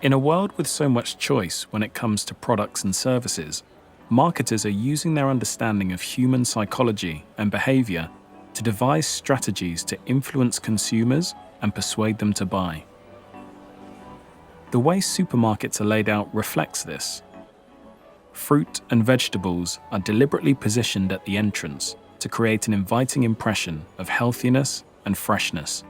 In a world with so much choice when it comes to products and services, marketers are using their understanding of human psychology and behavior to devise strategies to influence consumers and persuade them to buy. The way supermarkets are laid out reflects this. Fruit and vegetables are deliberately positioned at the entrance to create an inviting impression of healthiness and freshness.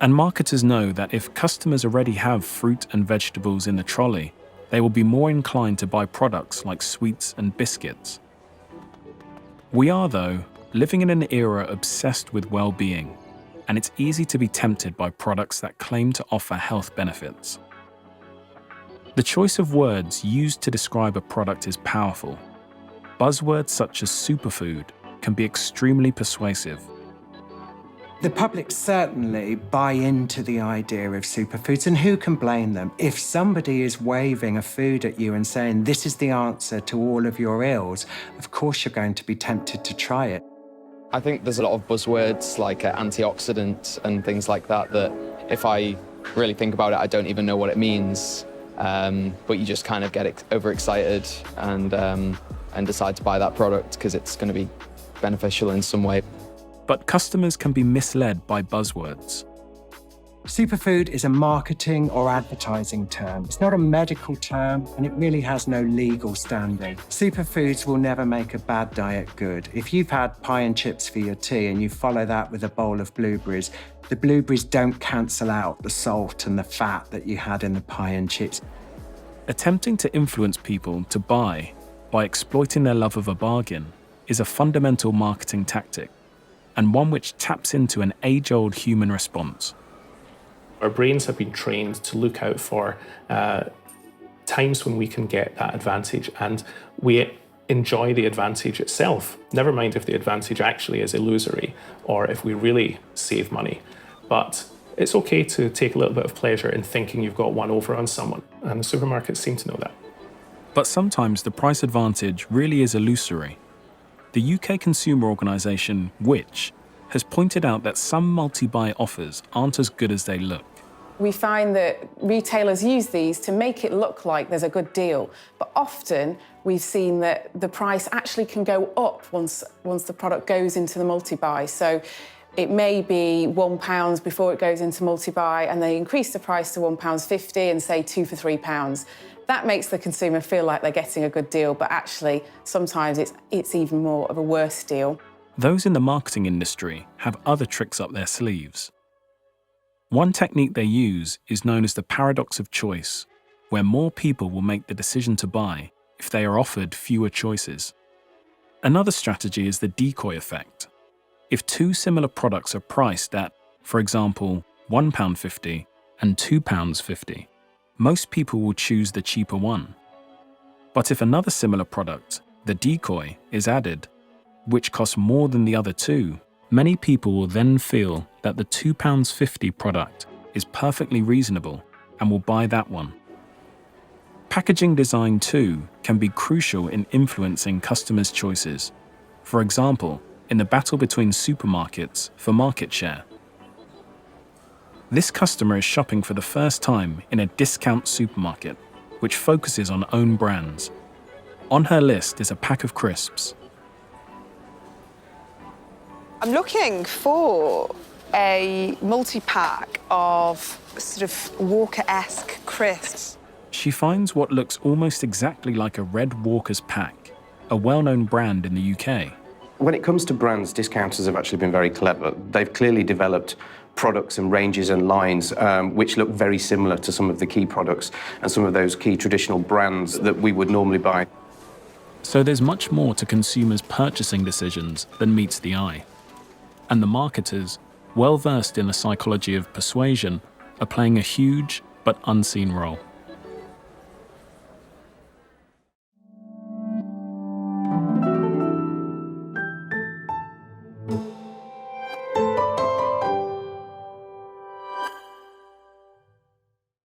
And marketers know that if customers already have fruit and vegetables in the trolley, they will be more inclined to buy products like sweets and biscuits. We are, though, living in an era obsessed with well-being, and it's easy to be tempted by products that claim to offer health benefits. The choice of words used to describe a product is powerful. Buzzwords such as superfood can be extremely persuasive. The public certainly buy into the idea of superfoods, and who can blame them? If somebody is waving a food at you and saying, this is the answer to all of your ills, of course you're going to be tempted to try it. I think there's a lot of buzzwords like antioxidant and things like that, that if I really think about it, I don't even know what it means. But you just kind of get overexcited and decide to buy that product because it's going to be beneficial in some way. But customers can be misled by buzzwords. Superfood is a marketing or advertising term. It's not a medical term, and it really has no legal standing. Superfoods will never make a bad diet good. If you've had pie and chips for your tea and you follow that with a bowl of blueberries, the blueberries don't cancel out the salt and the fat that you had in the pie and chips. Attempting to influence people to buy by exploiting their love of a bargain is a fundamental marketing tactic, and one which taps into an age-old human response. Our brains have been trained to look out for times when we can get that advantage, and we enjoy the advantage itself. Never mind if the advantage actually is illusory or if we really save money. But it's okay to take a little bit of pleasure in thinking you've got one over on someone, and the supermarkets seem to know that. But sometimes the price advantage really is illusory. The UK consumer organisation, Which, has pointed out that some multi-buy offers aren't as good as they look. We find that retailers use these to make it look like there's a good deal, but often we've seen that the price actually can go up once the product goes into the multi-buy. So it may be £1 before it goes into multi-buy, and they increase the price to £1.50 and say 2 for £3. That makes the consumer feel like they're getting a good deal, but actually sometimes it's even more of a worse deal. Those in the marketing industry have other tricks up their sleeves. One technique they use is known as the paradox of choice, where more people will make the decision to buy if they are offered fewer choices. Another strategy is the decoy effect. If two similar products are priced at, for example, £1.50 and £2.50, most people will choose the cheaper one. But if another similar product, the decoy, is added, which costs more than the other two, many people will then feel that the £2.50 product is perfectly reasonable and will buy that one. Packaging design too can be crucial in influencing customers' choices. For example, in the battle between supermarkets for market share. This customer is shopping for the first time in a discount supermarket, which focuses on own brands. On her list is a pack of crisps. I'm looking for a multi-pack of sort of Walker-esque crisps. She finds what looks almost exactly like a Red Walker's pack, a well-known brand in the UK. When it comes to brands, discounters have actually been very clever. They've clearly developed products and ranges and lines which look very similar to some of the key products and some of those key traditional brands that we would normally buy. So there's much more to consumers' purchasing decisions than meets the eye. And the marketers, well versed in the psychology of persuasion, are playing a huge but unseen role.